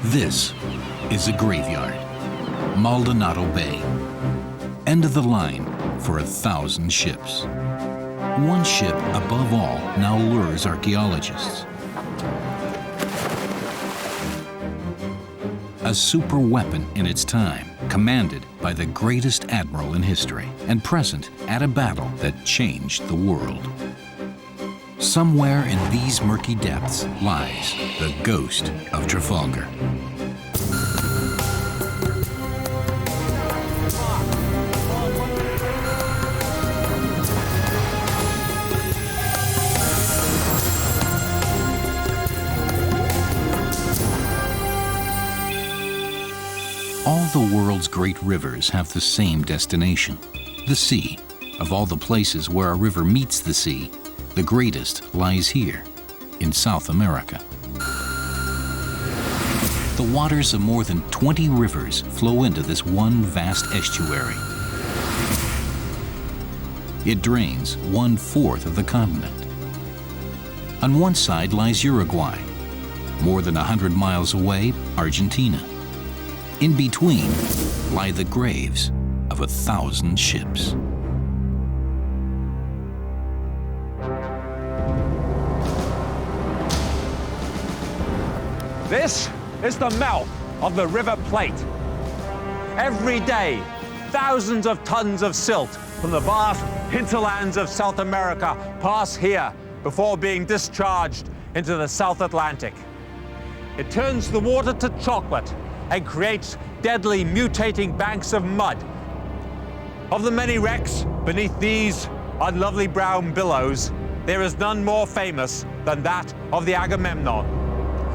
This is a graveyard, Maldonado Bay. End of the line for 1,000 ships. One ship above all now lures archaeologists. A super weapon in its time, commanded by the greatest admiral in history, and present at a battle that changed the world. Somewhere in these murky depths lies the ghost of Trafalgar. All the world's great rivers have the same destination, the sea. Of all the places where a river meets the sea, the greatest lies here, in South America. The waters of more than 20 rivers flow into this one vast estuary. It drains 1/4 of the continent. On one side lies Uruguay, more than 100 miles away, Argentina. In between lie the graves of 1,000 ships. This is the mouth of the River Plate. Every day, thousands of tons of silt from the vast hinterlands of South America pass here before being discharged into the South Atlantic. It turns the water to chocolate and creates deadly mutating banks of mud. Of the many wrecks beneath these unlovely brown billows, there is none more famous than that of the Agamemnon,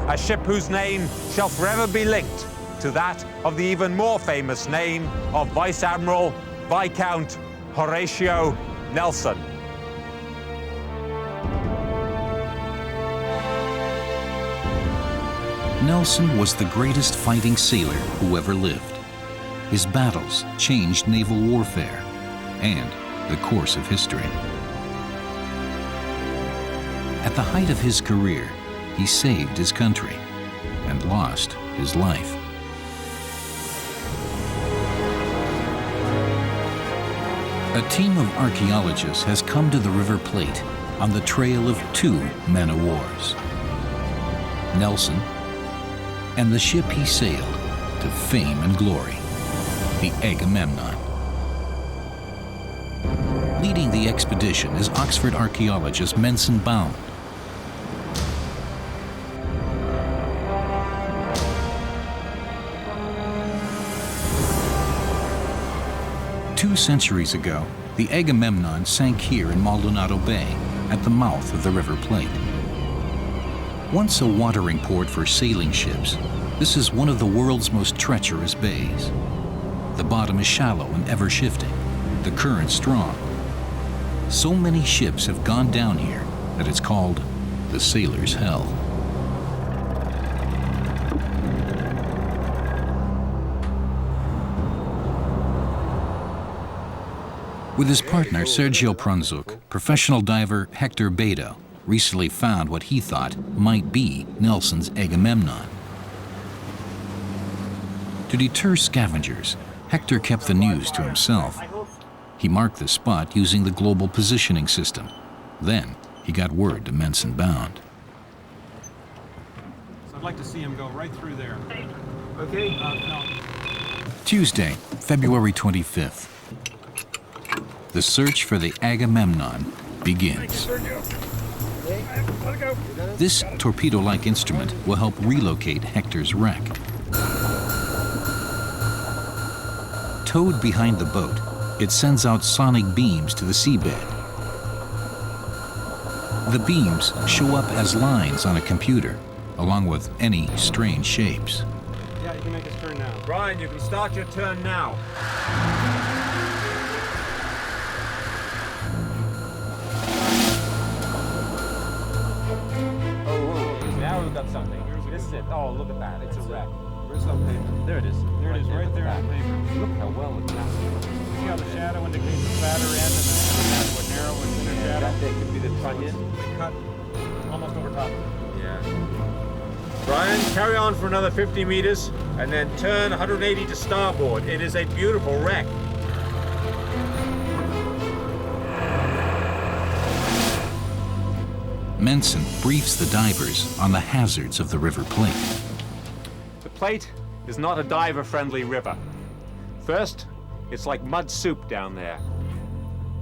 a ship whose name shall forever be linked to that of the even more famous name of Vice Admiral Viscount Horatio Nelson. Nelson was the greatest fighting sailor who ever lived. His battles changed naval warfare and the course of history. At the height of his career, he saved his country and lost his life. A team of archaeologists has come to the River Plate on the trail of 2 men-of-wars, Nelson and the ship he sailed to fame and glory, the Agamemnon. Leading the expedition is Oxford archaeologist Mensun Bound. Two centuries ago, the Agamemnon sank here in Maldonado Bay at the mouth of the River Plate. Once a watering port for sailing ships, this is one of the world's most treacherous bays. The bottom is shallow and ever-shifting, the current strong. So many ships have gone down here that it's called the Sailor's Hell. With his partner Sergio Pronzuk, professional diver Hector Beto recently found what he thought might be Nelson's Agamemnon. To deter scavengers, Hector kept the news to himself. He marked the spot using the global positioning system. Then he got word to Mensun Bound. So I'd like to see him go right through there. Okay? No. Tuesday, February 25th. The search for the Agamemnon begins. This torpedo-like instrument will help relocate Hector's wreck. Towed behind the boat, it sends out sonic beams to the seabed. The beams show up as lines on a computer, along with any strange shapes. Yeah, you can make his turn now. Brian, you can start your turn now. Now we've got something. This is it. Oh, look at that. It's a wreck. Where's that paper? There it is. There it is, right there on the paper. Look how well it's masked. See how the shadow indicates the fatter end and then the narrow and thinner shadow? Yeah, that there could be the trunnion. They cut almost over top of it. Yeah. It's a little bit. There it is, right there on the paper. Look how well it masks. See how the shadow indicates the fatter end and then the narrow and thinner shadow? That there could be the trunnion. Yeah. Brian, carry on for another 50 meters and then turn 180 to starboard. It is a beautiful wreck. Mensun briefs the divers on the hazards of the River Plate. The Plate is not a diver-friendly river. First, it's like mud soup down there.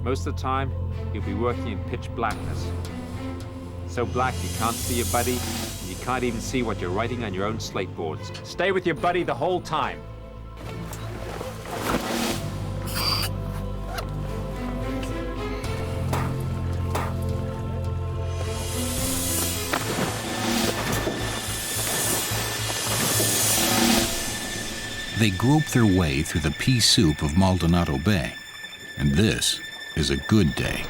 Most of the time, you'll be working in pitch blackness. So black you can't see your buddy, and you can't even see what you're writing on your own slate boards. Stay with your buddy the whole time. They grope their way through the pea soup of Maldonado Bay, and this is a good day.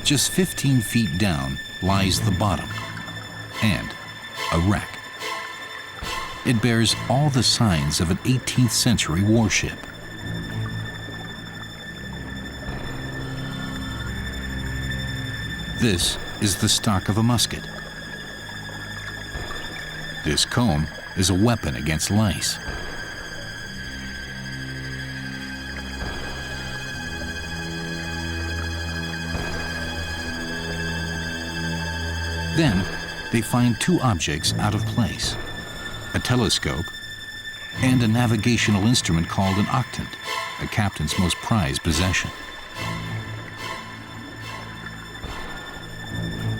Just 15 feet down lies the bottom, and a wreck. It bears all the signs of an 18th century warship. This is the stock of a musket. This comb is a weapon against lice. Then they find two objects out of place, a telescope and a navigational instrument called an octant, the captain's most prized possession.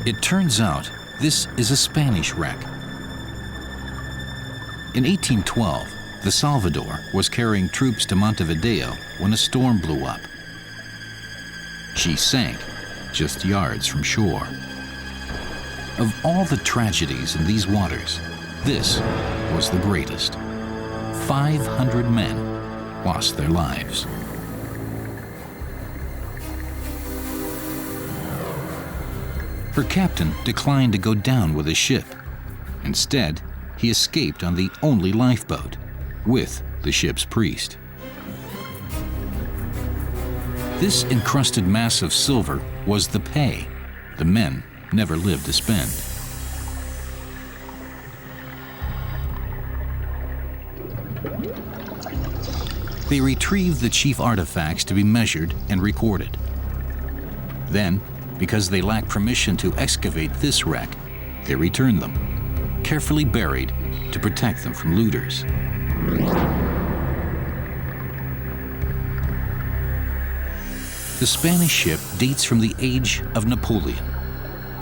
It turns out this is a Spanish wreck. In 1812, the Salvador was carrying troops to Montevideo when a storm blew up. She sank just yards from shore. Of all the tragedies in these waters, this was the greatest. 500 men lost their lives. Her captain declined to go down with his ship. Instead, he escaped on the only lifeboat, with the ship's priest. This encrusted mass of silver was the pay the men never lived to spend. They retrieved the chief artifacts to be measured and recorded. Then, because they lacked permission to excavate this wreck, they returned them, carefully buried to protect them from looters. The Spanish ship dates from the age of Napoleon.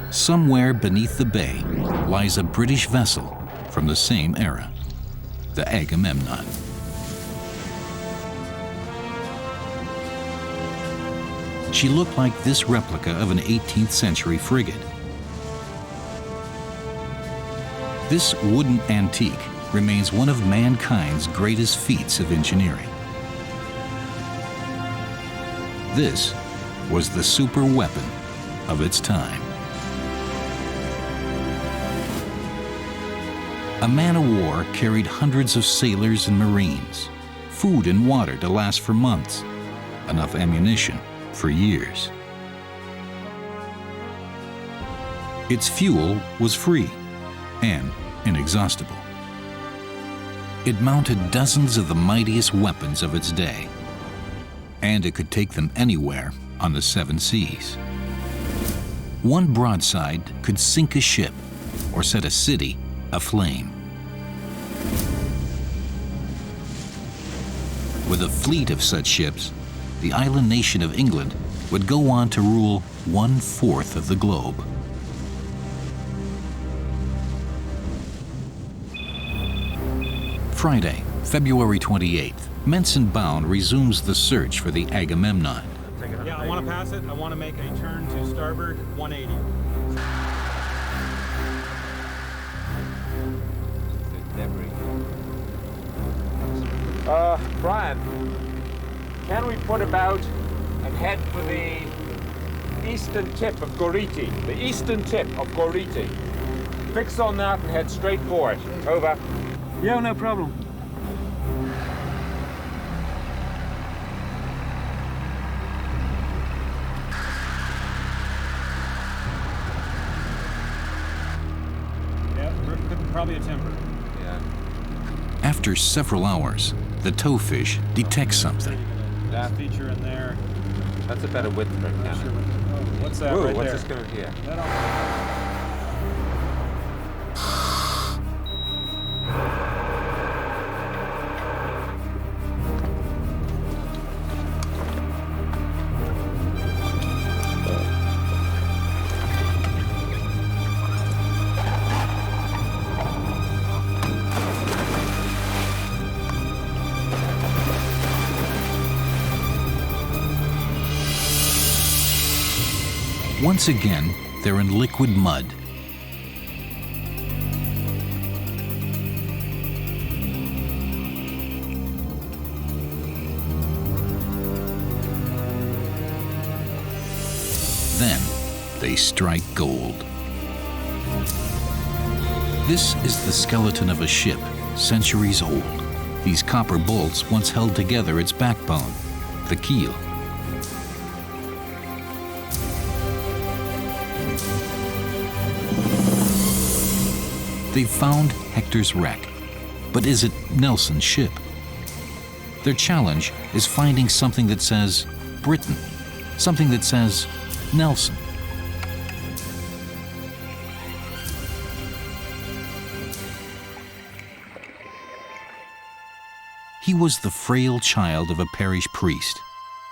Somewhere beneath the bay lies a British vessel from the same era, the Agamemnon. She looked like this replica of an 18th century frigate. This wooden antique remains one of mankind's greatest feats of engineering. This was the super weapon of its time. A man-of-war carried hundreds of sailors and Marines, food and water to last for months, enough ammunition for years. Its fuel was free and inexhaustible. It mounted dozens of the mightiest weapons of its day, and it could take them anywhere on the 7 seas. One broadside could sink a ship or set a city aflame. With a fleet of such ships, the island nation of England would go on to rule 1/4 of the globe. Friday, February 28th, Mensun Bound resumes the search for the Agamemnon. Yeah, I want to pass it. I want to make a turn to starboard 180. Brian, can we put about and head for the eastern tip of Goriti? The eastern tip of Goriti. Fix on that and head straight for it. Over. Yeah, no problem. probably a timber. Yeah. After several hours, the towfish detects something. That feature in there. That's a better width for a Not sure cannon. what's that Ooh, right what's there? this going to here? That all- Once again, they're in liquid mud. Then they strike gold. This is the skeleton of a ship, centuries old. These copper bolts once held together its backbone, the keel. They've found Hector's wreck, but is it Nelson's ship? Their challenge is finding something that says Britain, something that says Nelson. He was the frail child of a parish priest.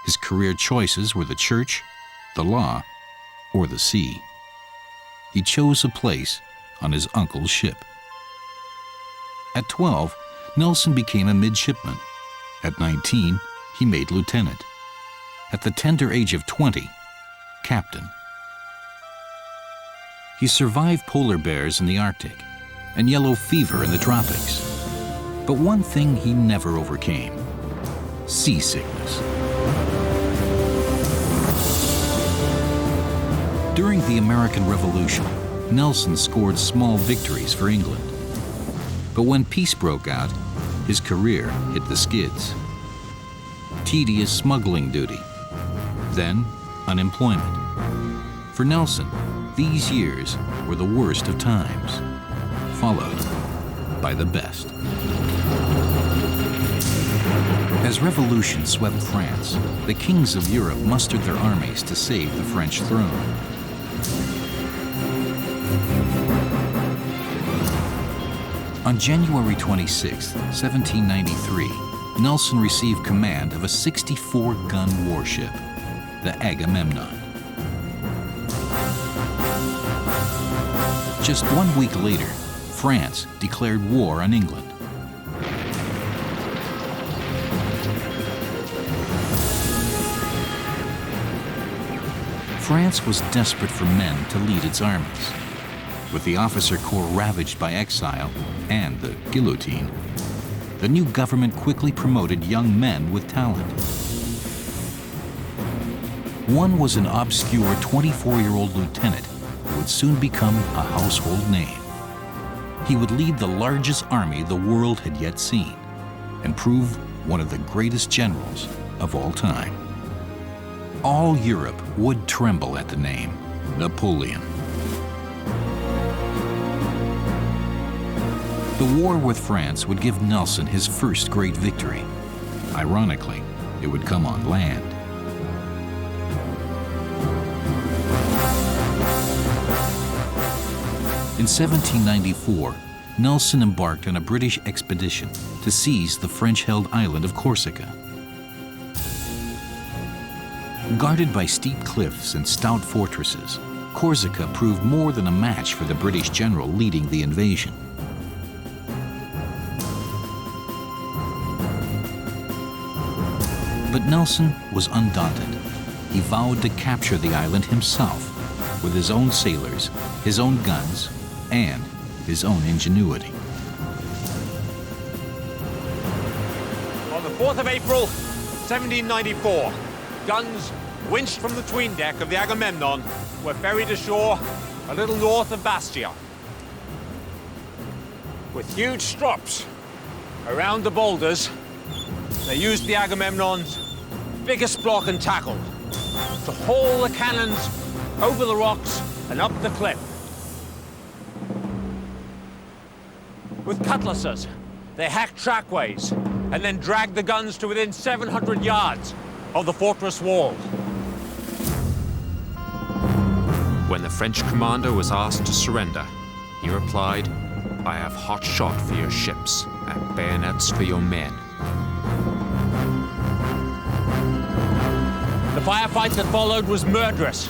His career choices were the church, the law, or the sea. He chose a place on his uncle's ship. At 12, Nelson became a midshipman. At 19, he made lieutenant. At the tender age of 20, captain. He survived polar bears in the Arctic and yellow fever in the tropics. But one thing he never overcame: seasickness. During the American Revolution, Nelson scored small victories for England. But when peace broke out, his career hit the skids. Tedious smuggling duty, then unemployment. For Nelson, these years were the worst of times, followed by the best. As revolution swept France, the kings of Europe mustered their armies to save the French throne. On January 26, 1793, Nelson received command of a 64-gun warship, the Agamemnon. Just 1 week later, France declared war on England. France was desperate for men to lead its armies. With the officer corps ravaged by exile and the guillotine, the new government quickly promoted young men with talent. One was an obscure 24-year-old lieutenant who would soon become a household name. He would lead the largest army the world had yet seen and prove one of the greatest generals of all time. All Europe would tremble at the name Napoleon. The war with France would give Nelson his first great victory. Ironically, it would come on land. In 1794, Nelson embarked on a British expedition to seize the French-held island of Corsica. Guarded by steep cliffs and stout fortresses, Corsica proved more than a match for the British general leading the invasion. But Nelson was undaunted. He vowed to capture the island himself with his own sailors, his own guns, and his own ingenuity. On the 4th of April, 1794, guns winched from the 'tween deck of the Agamemnon were ferried ashore a little north of Bastia. With huge strops around the boulders, they used the Agamemnon's biggest block and tackle to haul the cannons over the rocks and up the cliff. With cutlasses, they hacked trackways and then dragged the guns to within 700 yards of the fortress wall. When the French commander was asked to surrender, he replied, "I have hot shot for your ships and bayonets for your men." The firefight that followed was murderous,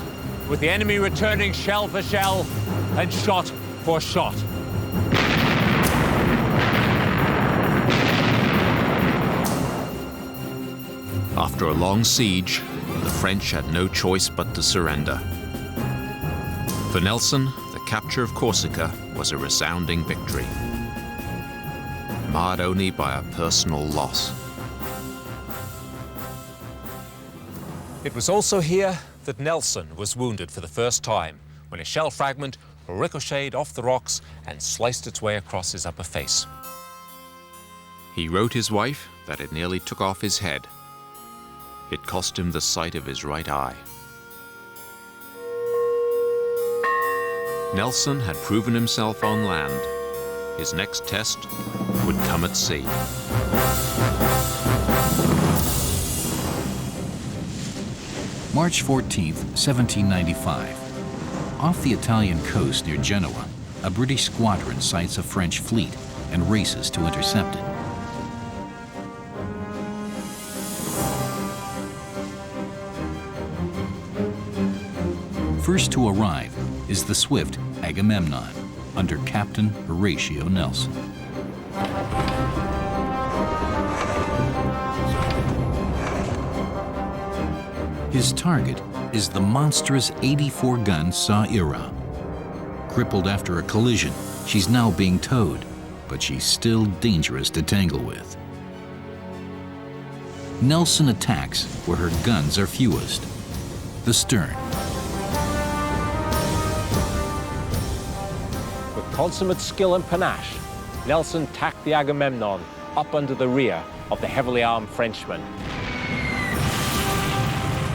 with the enemy returning shell for shell and shot for shot. After a long siege, the French had no choice but to surrender. For Nelson, the capture of Corsica was a resounding victory, marred only by a personal loss. It was also here that Nelson was wounded for the first time, when a shell fragment ricocheted off the rocks and sliced its way across his upper face. He wrote his wife that it nearly took off his head. It cost him the sight of his right eye. Nelson had proven himself on land. His next test would come at sea. March 14th, 1795. Off the Italian coast near Genoa, a British squadron sights a French fleet and races to intercept it. First to arrive is the swift Agamemnon under Captain Horatio Nelson. His target is the monstrous 84-gun Sa-ira. Crippled after a collision, she's now being towed, but she's still dangerous to tangle with. Nelson attacks where her guns are fewest, the stern. With consummate skill and panache, Nelson tacked the Agamemnon up under the rear of the heavily armed Frenchman.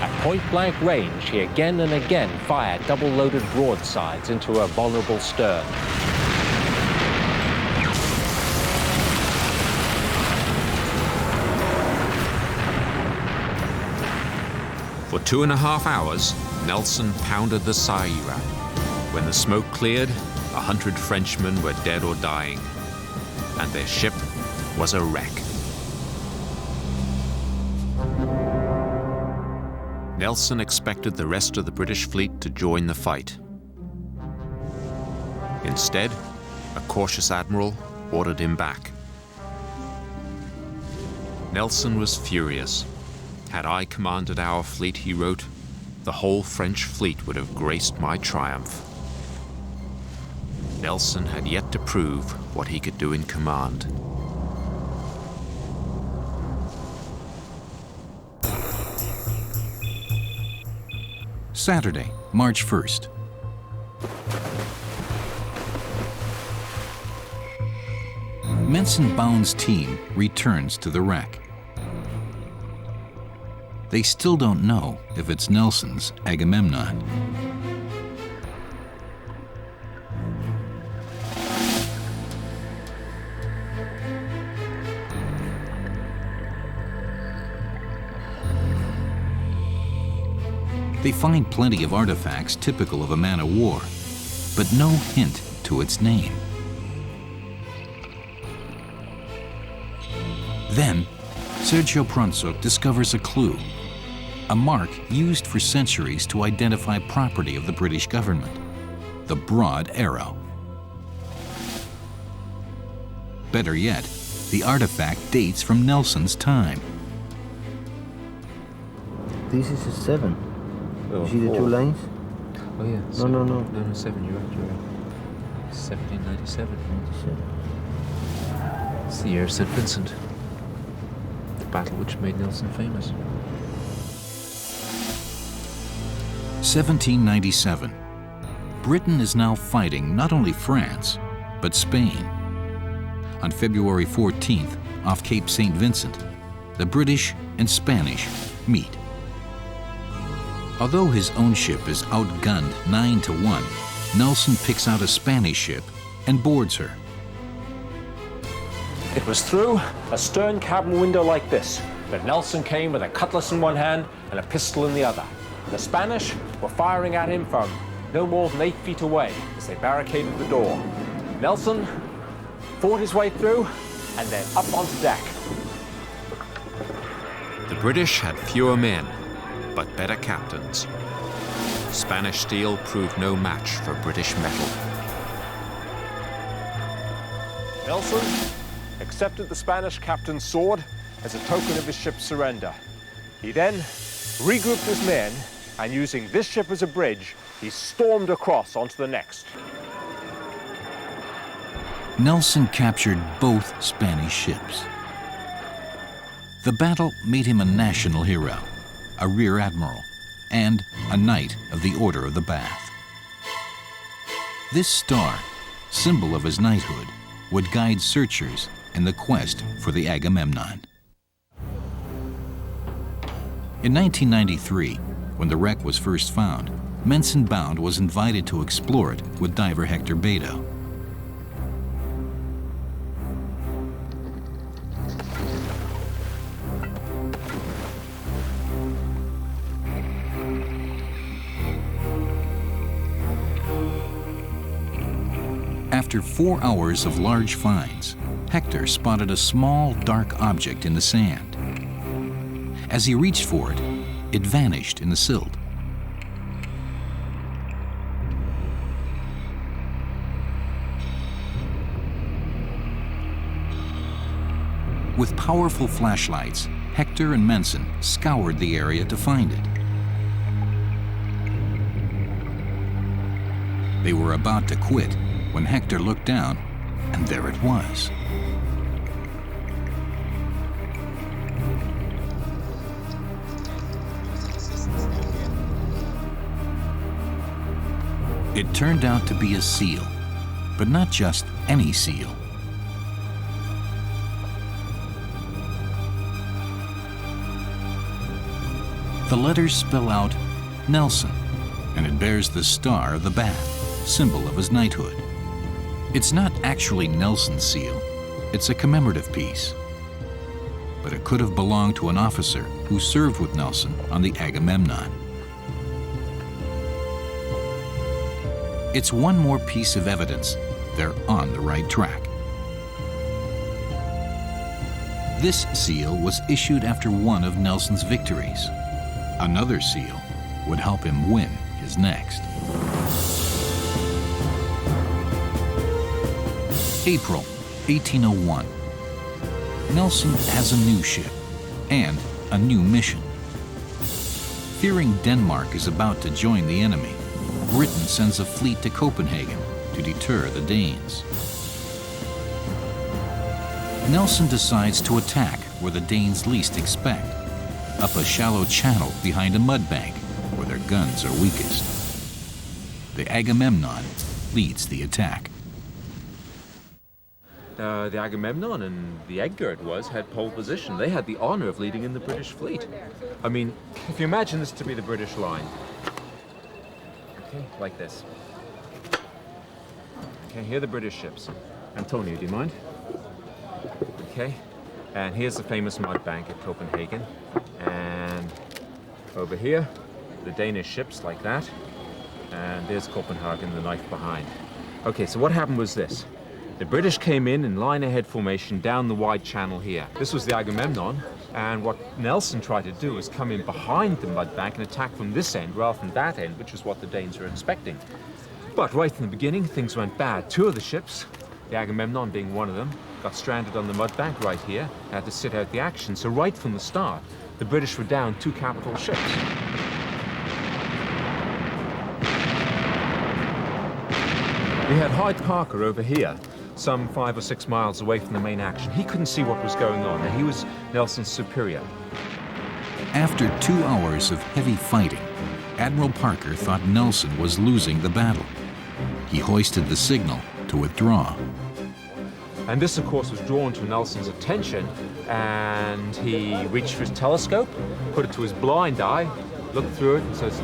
At point-blank range, he again and again fired double-loaded broadsides into her vulnerable stern. For 2.5 hours, Nelson pounded the Sa-ira. When the smoke cleared, 100 Frenchmen were dead or dying, and their ship was a wreck. Nelson expected the rest of the British fleet to join the fight. Instead, a cautious admiral ordered him back. Nelson was furious. "Had I commanded our fleet," he wrote, "the whole French fleet would have graced my triumph." Nelson had yet to prove what he could do in command. Saturday, March 1st. Mensun Bound's team returns to the wreck. They still don't know if it's Nelson's Agamemnon. They find plenty of artifacts typical of a man of war, but no hint to its name. Then, Sergio Pronzok discovers a clue, a mark used for centuries to identify property of the British government, the broad arrow. Better yet, the artifact dates from Nelson's time. This is a 7. Oh, See the 2 lines? Oh yeah. No. No, 7, you're right. 1797. It's the year of St. Vincent. The battle which made Nelson famous. 1797. Britain is now fighting not only France, but Spain. On February 14th, off Cape St. Vincent, the British and Spanish meet. Although his own ship is outgunned 9-1, Nelson picks out a Spanish ship and boards her. It was through a stern cabin window like this that Nelson came with a cutlass in one hand and a pistol in the other. The Spanish were firing at him from no more than 8 feet away as they barricaded the door. Nelson fought his way through and then up onto deck. The British had fewer men, but better captains. Spanish steel proved no match for British metal. Nelson accepted the Spanish captain's sword as a token of his ship's surrender. He then regrouped his men, and using this ship as a bridge, he stormed across onto the next. Nelson captured both Spanish ships. The battle made him a national hero, a rear admiral, and a Knight of the Order of the Bath. This star, symbol of his knighthood, would guide searchers in the quest for the Agamemnon. In 1993, when the wreck was first found, Mensun Bound was invited to explore it with diver Hector Beto. After 4 hours of large finds, Hector spotted a small, dark object in the sand. As he reached for it, it vanished in the silt. With powerful flashlights, Hector and Mensun scoured the area to find it. They were about to quit when Hector looked down, and there it was. It turned out to be a seal, but not just any seal. The letters spell out Nelson, and it bears the star of the Bath, symbol of his knighthood. It's not actually Nelson's seal, it's a commemorative piece. But it could have belonged to an officer who served with Nelson on the Agamemnon. It's one more piece of evidence they're on the right track. This seal was issued after one of Nelson's victories. Another seal would help him win his next. April 1801. Nelson has a new ship and a new mission. Fearing Denmark is about to join the enemy, Britain sends a fleet to Copenhagen to deter the Danes. Nelson decides to attack where the Danes least expect, up a shallow channel behind a mud bank where their guns are weakest. The Agamemnon leads the attack. The Agamemnon and the Exaggerate had pole position. They had the honor of leading in the British fleet. I mean, if you imagine this to be the British line, okay, like this. Okay, here are the British ships. Antonio, do you mind? Okay, and here's the famous mud bank at Copenhagen. And over here, the Danish ships like that. And there's Copenhagen, the knife behind. Okay, so what happened was this. The British came in line ahead formation down the wide channel here. This was the Agamemnon, and what Nelson tried to do was come in behind the mud bank and attack from this end rather than that end, which is what the Danes were expecting. But right from the beginning, things went bad. Two of the ships, the Agamemnon being one of them, got stranded on the mud bank right here, had to sit out the action. So right from the start, the British were down 2 capital ships. We had Hyde Parker over here, some 5 or 6 miles away from the main action. He couldn't see what was going on, and he was Nelson's superior. After 2 hours of heavy fighting, Admiral Parker thought Nelson was losing the battle. He hoisted the signal to withdraw. And this, of course, was drawn to Nelson's attention, and he reached for his telescope, put it to his blind eye, looked through it and says,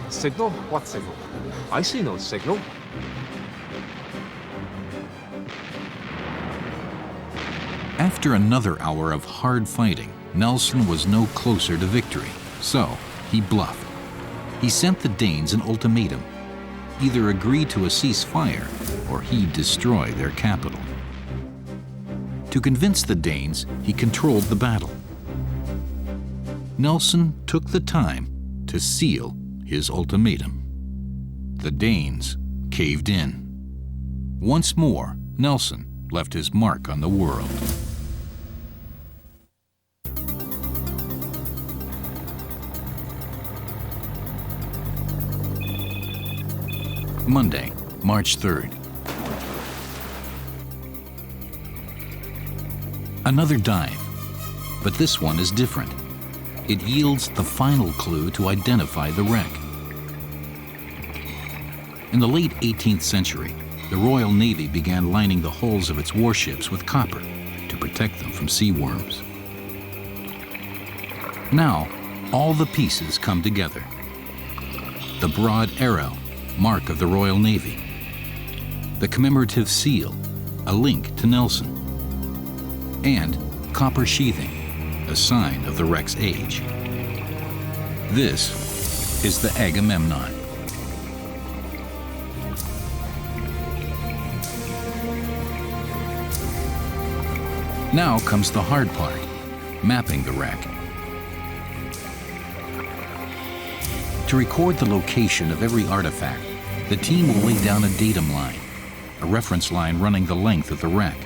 "Signal? What signal? I see no signal." After another hour of hard fighting, Nelson was no closer to victory, so he bluffed. He sent the Danes an ultimatum: either agree to a ceasefire or he'd destroy their capital. To convince the Danes, he controlled the battle. Nelson took the time to seal his ultimatum. The Danes caved in. Once more, Nelson left his mark on the world. Monday, March 3rd. Another dive, but this one is different. It yields the final clue to identify the wreck. In the late 18th century, the Royal Navy began lining the hulls of its warships with copper to protect them from sea worms. Now, all the pieces come together. The broad arrow, mark of the Royal Navy. The commemorative seal, a link to Nelson. And copper sheathing, a sign of the wreck's age. This is the Agamemnon. Now comes the hard part, mapping the wreck. To record the location of every artifact, the team will lay down a datum line, a reference line running the length of the wreck.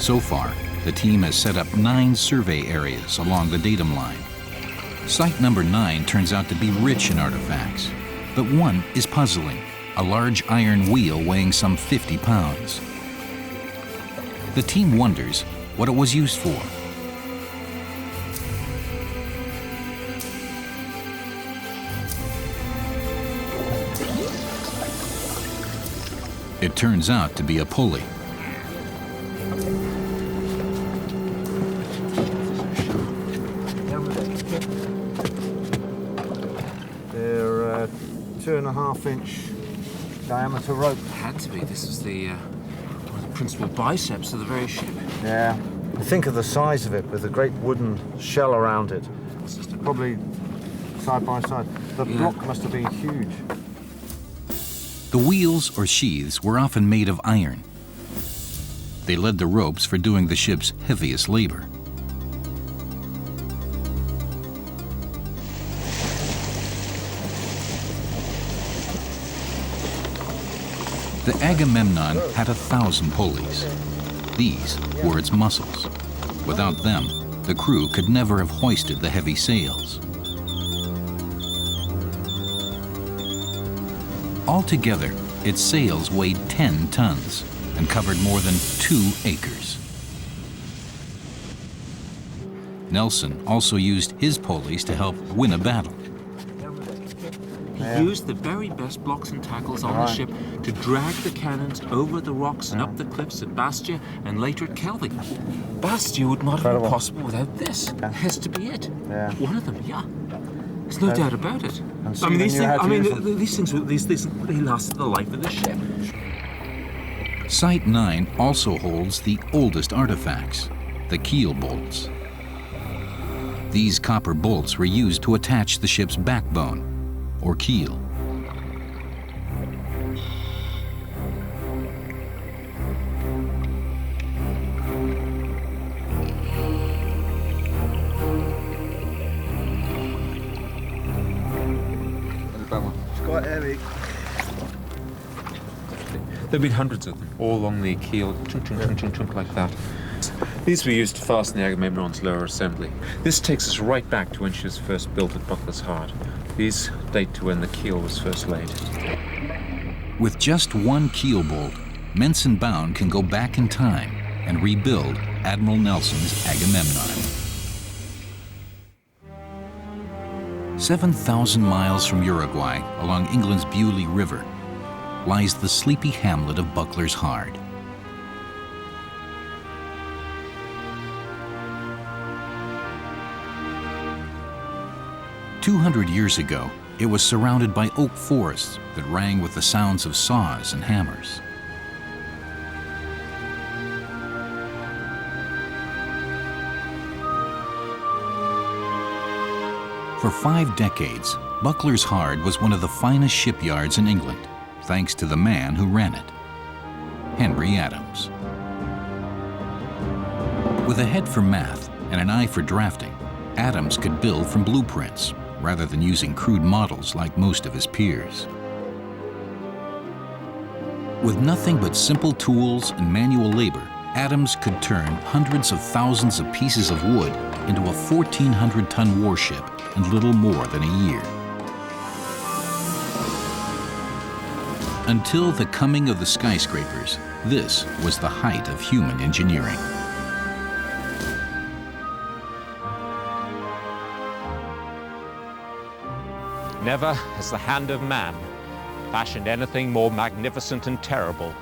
So far, the team has set up 9 survey areas along the datum line. Site number 9 turns out to be rich in artifacts, but one is puzzling, a large iron wheel weighing some 50 pounds. The team wonders what it was used for. It turns out to be a pulley. They're 2.5-inch diameter rope. Had to be. This is the principal biceps of the very ship. Yeah. Think of the size of it with a great wooden shell around it. Probably side by side. The block must have been huge. The wheels or sheaths were often made of iron. They led the ropes for doing the ship's heaviest labor. The Agamemnon had 1,000 pulleys. These were its muscles. Without them, the crew could never have hoisted the heavy sails. Altogether, its sails weighed 10 tons and covered more than 2 acres. Nelson also used his pulleys to help win a battle. He used the very best blocks and tackles on the ship to drag the cannons over the rocks and up the cliffs at Bastia and later at Kelvin. Bastia would not have been possible without this. It has to be it. Yeah. One of them, yeah. There's no doubt about it. I mean, these things they lasted the life of the ship. Site 9 also holds the oldest artifacts, the keel bolts. These copper bolts were used to attach the ship's backbone, or keel. It's quite heavy. There've been hundreds of them, all along the keel, chunk, chunk, chunk, chunk, chunk, like that. These were used to fasten the Agamemnon's lower assembly. This takes us right back to when she was first built at Buckler's Heart. These date to when the keel was first laid. With just one keel bolt, Mensun Bound can go back in time and rebuild Admiral Nelson's Agamemnon. 7,000 miles from Uruguay, along England's Beaulieu River, lies the sleepy hamlet of Buckler's Heart. "200 years ago, it was surrounded by oak forests that rang with the sounds of saws and hammers. For 5 decades, Buckler's Hard was one of the finest shipyards in England, thanks to the man who ran it, Henry Adams. With a head for math and an eye for drafting, Adams could build from blueprints rather than using crude models like most of his peers. With nothing but simple tools and manual labor, Adams could turn hundreds of thousands of pieces of wood into a 1,400-ton warship in little more than a year. Until the coming of the skyscrapers, this was the height of human engineering. Never has the hand of man fashioned anything more magnificent and terrible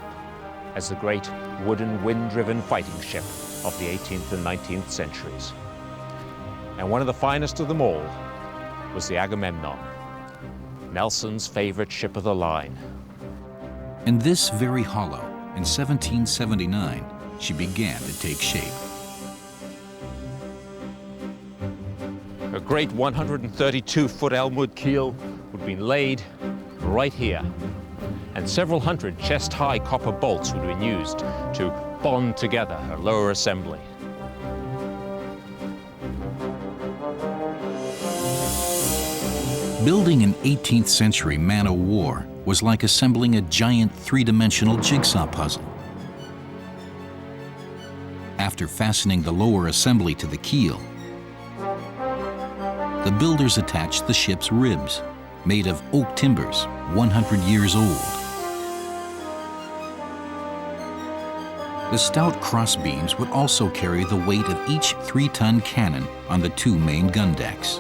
as the great wooden wind-driven fighting ship of the 18th and 19th centuries. And one of the finest of them all was the Agamemnon, Nelson's favorite ship of the line. In this very hollow, in 1779, she began to take shape. A great 132-foot Elmwood keel would have been laid right here, and several hundred chest-high copper bolts would have been used to bond together her lower assembly. Building an 18th century man-o'-war was like assembling a giant 3-dimensional jigsaw puzzle. After fastening the lower assembly to the keel, the builders attached the ship's ribs, made of oak timbers 100 years old. The stout crossbeams would also carry the weight of each 3-ton cannon on the 2 main gun decks.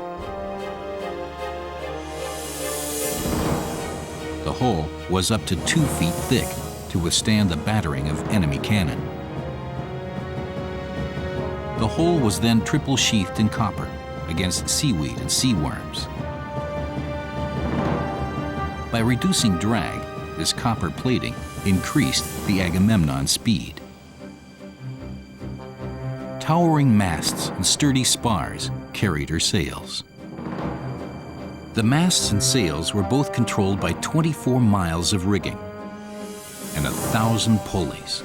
The hull was up to 2 feet thick to withstand the battering of enemy cannon. The hull was then triple sheathed in copper against seaweed and sea worms. By reducing drag, this copper plating increased the Agamemnon's speed. Towering masts and sturdy spars carried her sails. The masts and sails were both controlled by 24 miles of rigging and 1,000 pulleys.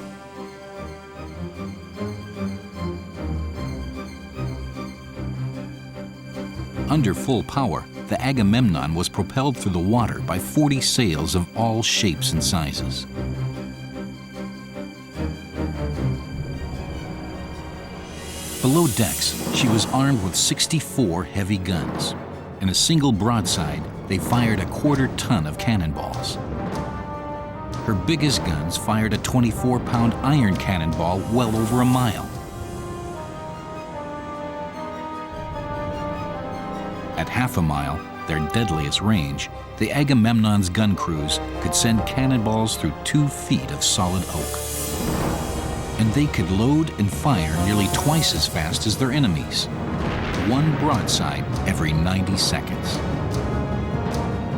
Under full power, the Agamemnon was propelled through the water by 40 sails of all shapes and sizes. Below decks, she was armed with 64 heavy guns. In a single broadside, they fired a 1/4 ton of cannonballs. Her biggest guns fired a 24-pound iron cannonball well over a mile. At half a mile, their deadliest range, the Agamemnon's gun crews could send cannonballs through 2 feet of solid oak. And they could load and fire nearly twice as fast as their enemies. 1 broadside every 90 seconds.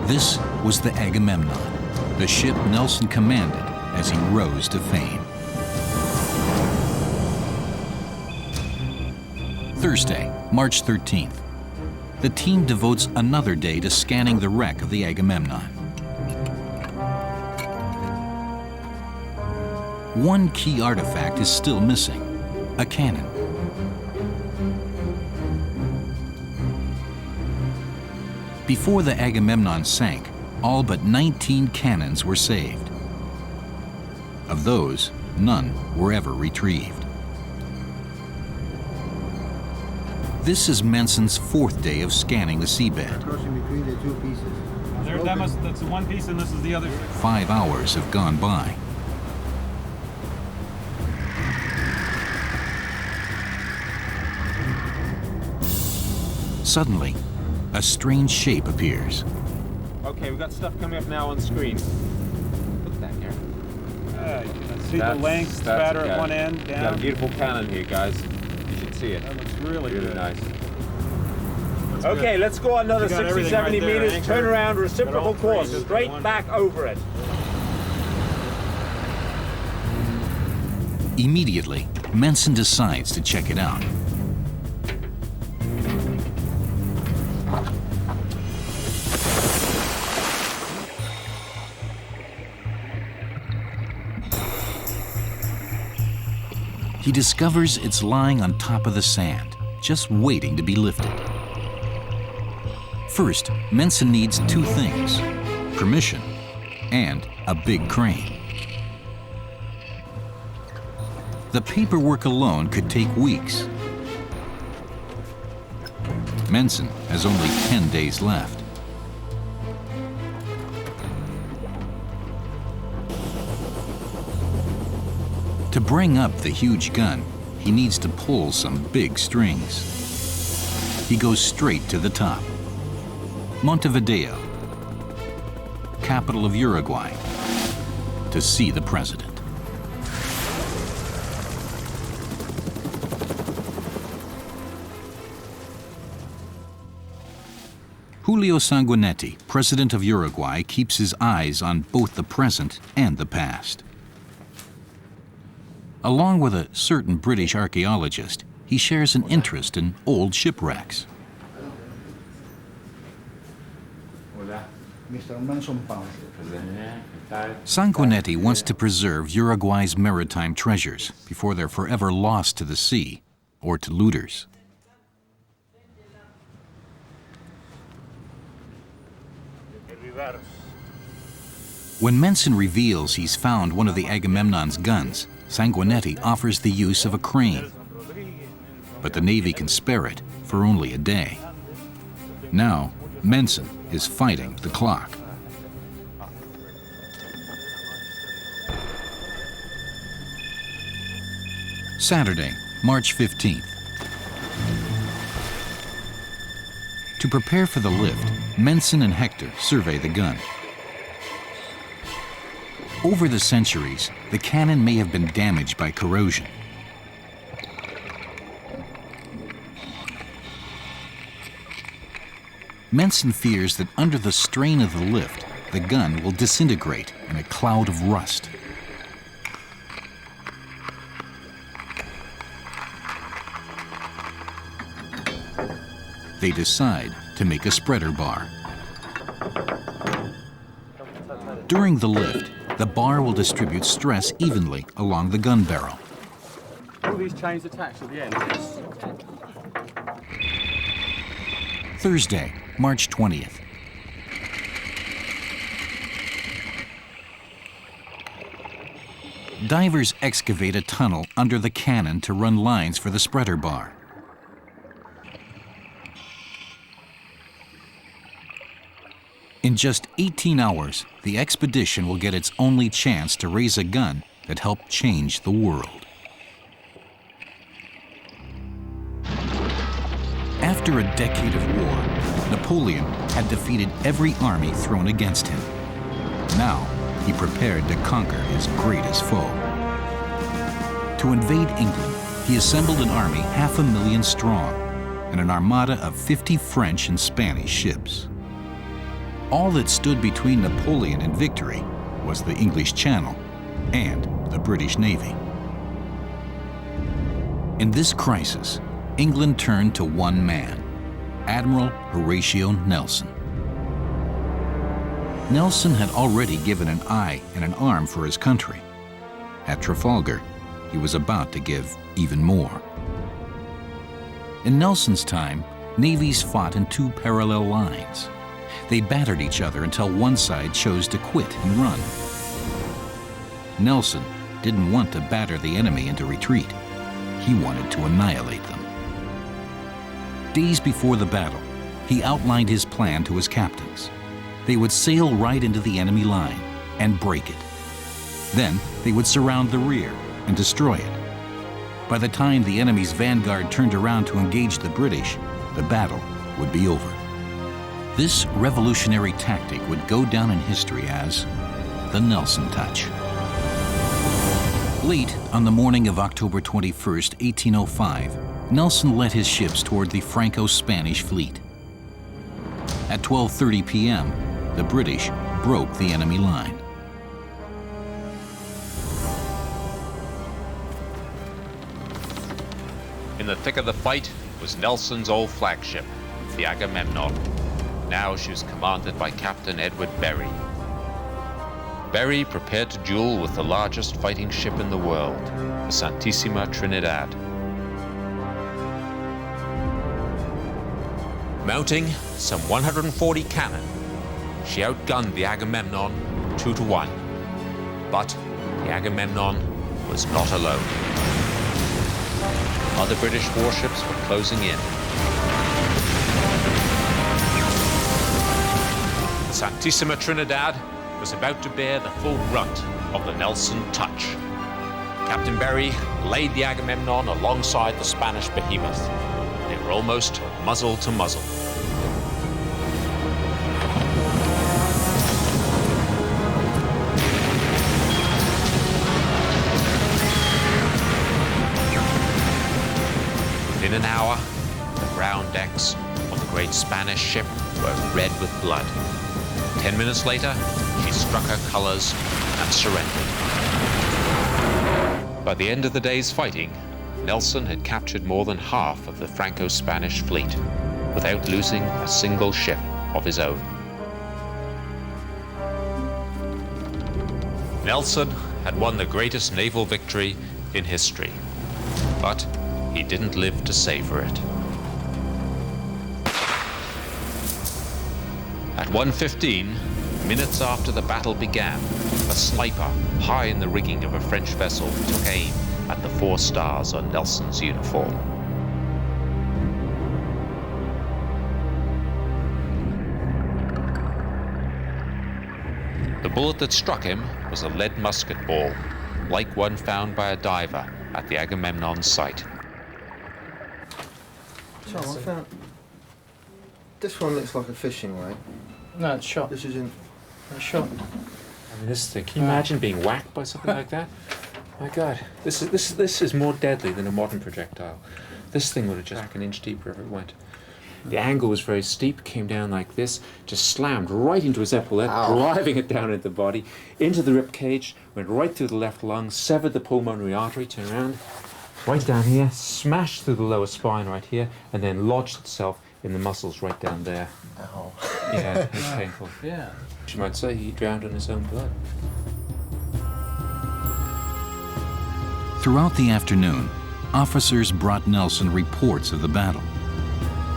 This was the Agamemnon, the ship Nelson commanded as he rose to fame. Thursday, March 13th. The team devotes another day to scanning the wreck of the Agamemnon. One key artifact is still missing, a cannon. Before the Agamemnon sank, all but 19 cannons were saved. Of those, none were ever retrieved. This is Mensun's 4th day of scanning the seabed. Crossing between the 2 pieces. That's the one piece and this is the other. 5 hours have gone by. Suddenly, a strange shape appears. Okay, we've got stuff coming up now on screen. Look at that here. See the length spatter at one end Got a down. beautiful cannon here, guys. You should see it. That looks really good. nice. Okay, let's go another You got 60, everything 70 right there, meters, anchor. turn around, reciprocal Got all course, three, just straight one. back over it. Immediately, Mensun decides to check it out. He discovers it's lying on top of the sand, just waiting to be lifted. First, Mensun needs two things: permission and a big crane. The paperwork alone could take weeks. Mensun has only 10 days left. To bring up the huge gun, he needs to pull some big strings. He goes straight to the top. Montevideo, capital of Uruguay, to see the president. Julio Sanguinetti, president of Uruguay, keeps his eyes on both the present and the past. Along with a certain British archaeologist, he shares an interest in old shipwrecks. Mr. Mensun Bound. Sanguinetti wants to preserve Uruguay's maritime treasures before they're forever lost to the sea or to looters. When Mensun reveals he's found one of the Agamemnon's guns, Sanguinetti offers the use of a crane. But the Navy can spare it for only a day. Now, Mensun is fighting the clock. Saturday, March 15th. To prepare for the lift, Mensun and Hector survey the gun. Over the centuries, the cannon may have been damaged by corrosion. Mensun fears that under the strain of the lift, the gun will disintegrate in a cloud of rust. They decide to make a spreader bar. During the lift, the bar will distribute stress evenly along the gun barrel. All these chains attached at the end. Thursday, March 20th. Divers excavate a tunnel under the cannon to run lines for the spreader bar. In just 18 hours, the expedition will get its only chance to raise a gun that helped change the world. After a decade of war, Napoleon had defeated every army thrown against him. Now, he prepared to conquer his greatest foe. To invade England, he assembled an army 500,000 strong and an armada of 50 French and Spanish ships. All that stood between Napoleon and victory was the English Channel and the British Navy. In this crisis, England turned to one man, Admiral Horatio Nelson. Nelson had already given an eye and an arm for his country. At Trafalgar, he was about to give even more. In Nelson's time, navies fought in two parallel lines. They battered each other until one side chose to quit and run. Nelson didn't want to batter the enemy into retreat. He wanted to annihilate them. Days before the battle, he outlined his plan to his captains. They would sail right into the enemy line and break it. Then they would surround the rear and destroy it. By the time the enemy's vanguard turned around to engage the British, the battle would be over. This revolutionary tactic would go down in history as the Nelson Touch. Late on the morning of October 21st, 1805, Nelson led his ships toward the Franco-Spanish fleet. At 12:30 p.m., the British broke the enemy line. In the thick of the fight was Nelson's old flagship, the Agamemnon. Now she was commanded by Captain Edward Berry. Berry prepared to duel with the largest fighting ship in the world, the Santissima Trinidad. Mounting some 140 cannon, she outgunned the Agamemnon 2-1. But the Agamemnon was not alone. Other British warships were closing in. The Santissima Trinidad was about to bear the full brunt of the Nelson touch. Captain Berry laid the Agamemnon alongside the Spanish behemoth. They were almost muzzle to muzzle. Within an hour, the brown decks of the great Spanish ship were red with blood. 10 minutes later, she struck her colors and surrendered. By the end of the day's fighting, Nelson had captured more than half of the Franco-Spanish fleet without losing a single ship of his own. Nelson had won the greatest naval victory in history, but he didn't live to savor it. At 1:15, minutes after the battle began, a sniper high in the rigging of a French vessel took aim at the 4 stars on Nelson's uniform. The bullet that struck him was a lead musket ball, like one found by a diver at the Agamemnon site. So I found this one looks like a fishing line. No, it's shot. This is in. It's shot. I mean, this thing. Can you imagine being whacked by something like that? My God, this is more deadly than a modern projectile. This thing would have just back an inch deep wherever it went. The angle was very steep, came down like this, just slammed right into his epaulette, driving it down into the body, into the rib cage, went right through the left lung, severed the pulmonary artery, turned around, right down here, smashed through the lower spine right here, and then lodged itself in the muscles right down there. Ow. Yeah, it was painful. Yeah. You might say he drowned in his own blood. Throughout the afternoon, officers brought Nelson reports of the battle.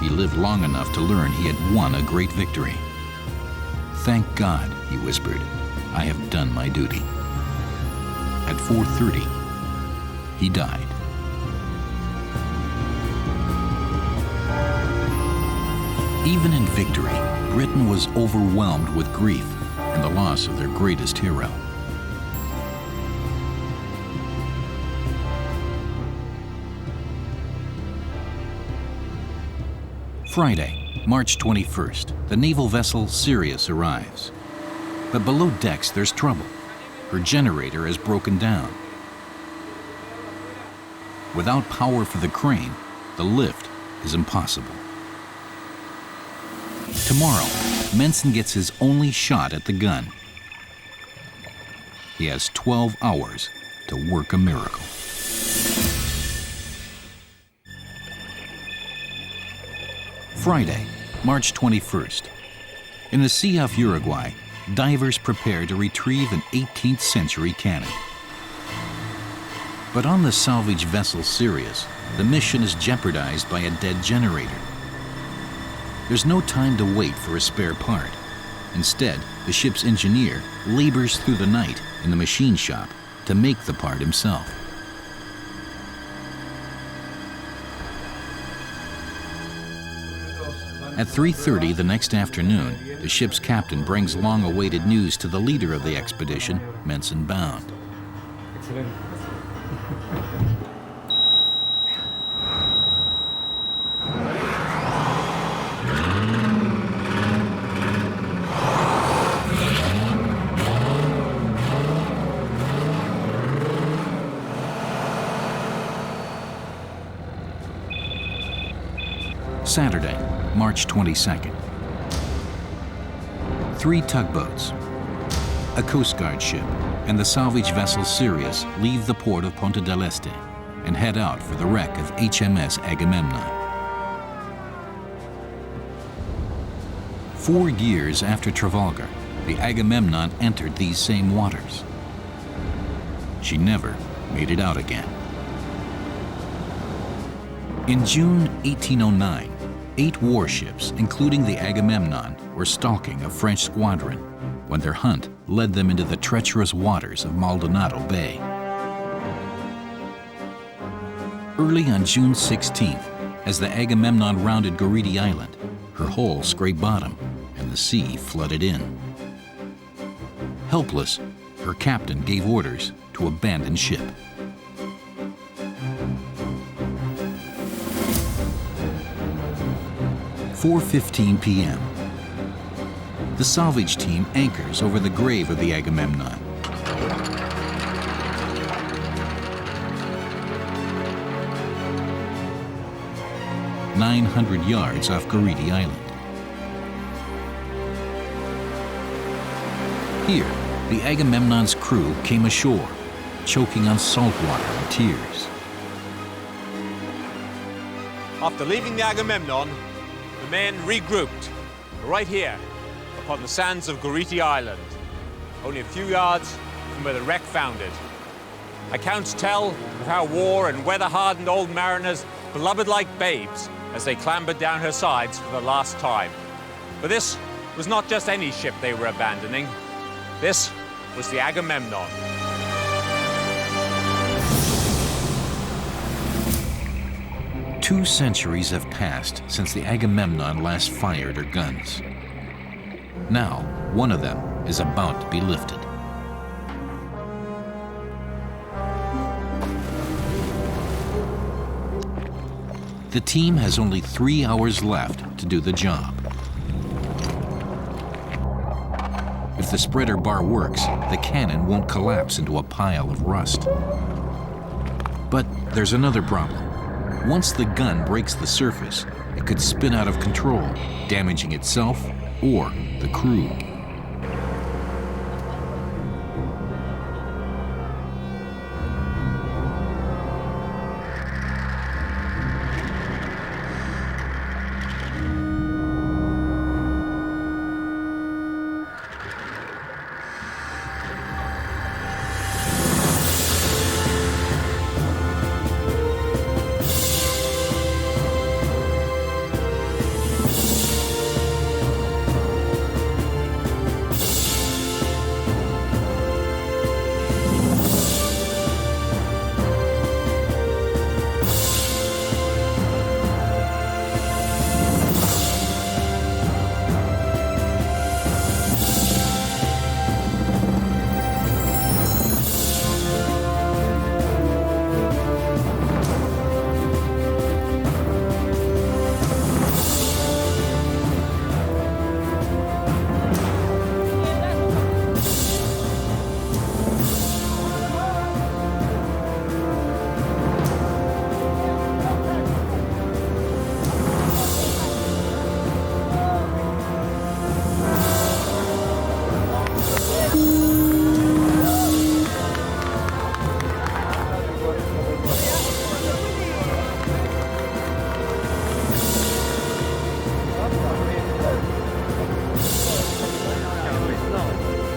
He lived long enough to learn he had won a great victory. "Thank God," he whispered, "I have done my duty." At 4:30, he died. Even in victory, Britain was overwhelmed with grief and the loss of their greatest hero. Friday, March 21st, the naval vessel Sirius arrives. But below decks, there's trouble. Her generator has broken down. Without power for the crane, the lift is impossible. Tomorrow, Mensun gets his only shot at the gun. He has 12 hours to work a miracle. Friday, March 21st. In the sea off Uruguay, divers prepare to retrieve an 18th century cannon. But on the salvage vessel Sirius, the mission is jeopardized by a dead generator. There's no time to wait for a spare part. Instead, the ship's engineer labors through the night in the machine shop to make the part himself. At 3:30 the next afternoon, the ship's captain brings long-awaited news to the leader of the expedition, Mensun Bound. Saturday, March 22nd. 3 tugboats, a Coast Guard ship, and the salvage vessel Sirius leave the port of Ponta del Este and head out for the wreck of HMS Agamemnon. 4 years after Trafalgar, the Agamemnon entered these same waters. She never made it out again. In June 1809, 8 warships, including the Agamemnon, were stalking a French squadron when their hunt led them into the treacherous waters of Maldonado Bay. Early on June 16th, as the Agamemnon rounded Goriti Island, her hull scraped bottom and the sea flooded in. Helpless, her captain gave orders to abandon ship. At 4:15 p.m., the salvage team anchors over the grave of the Agamemnon. "900 yards off Goriti Island. Here, the Agamemnon's crew came ashore, choking on salt water and tears. After leaving the Agamemnon, the men regrouped right here upon the sands of Goriti Island, only a few yards from where the wreck foundered. Accounts tell of how war and weather-hardened old mariners beloved like babes as they clambered down her sides for the last time. But this was not just any ship they were abandoning. This was the Agamemnon. Two centuries have passed since the Agamemnon last fired her guns. Now, one of them is about to be lifted. The team has only 3 hours left to do the job. If the spreader bar works, the cannon won't collapse into a pile of rust. But there's another problem. Once the gun breaks the surface, it could spin out of control, damaging itself or the crew.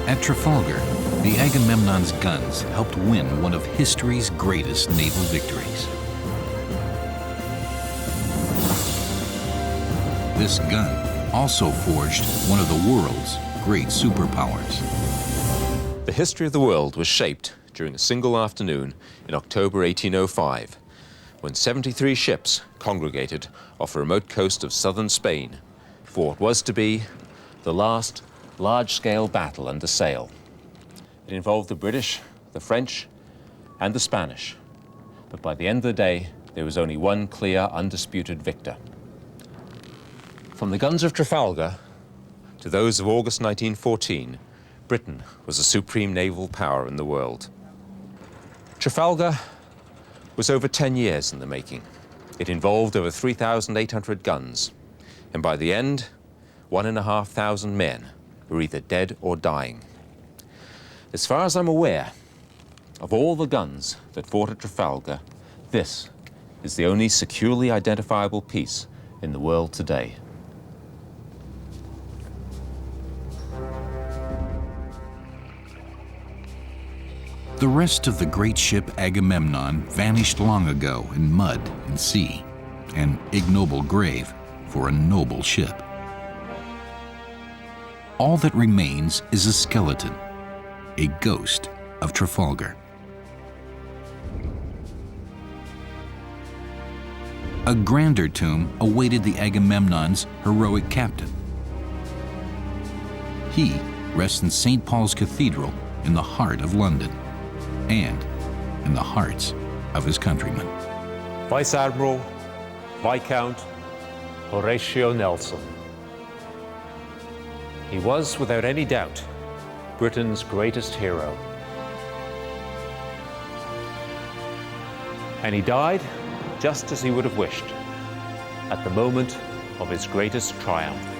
At Trafalgar, the Agamemnon's guns helped win one of history's greatest naval victories. This gun also forged one of the world's great superpowers. The history of the world was shaped during a single afternoon in October 1805, when 73 ships congregated off the remote coast of southern Spain for what was to be the last large-scale battle under sail. It involved the British, the French, and the Spanish. But by the end of the day, there was only one clear, undisputed victor. From the guns of Trafalgar to those of August 1914, Britain was the supreme naval power in the world. Trafalgar was over 10 years in the making. It involved over 3,800 guns, and by the end, 1,500 men were either dead or dying. As far as I'm aware, of all the guns that fought at Trafalgar, this is the only securely identifiable piece in the world today. The rest of the great ship Agamemnon vanished long ago in mud and sea, an ignoble grave for a noble ship. All that remains is a skeleton, a ghost of Trafalgar. A grander tomb awaited the Agamemnon's heroic captain. He rests in St. Paul's Cathedral in the heart of London, and in the hearts of his countrymen. Vice Admiral, Viscount Horatio Nelson. He was, without any doubt, Britain's greatest hero. And he died just as he would have wished, at the moment of his greatest triumph.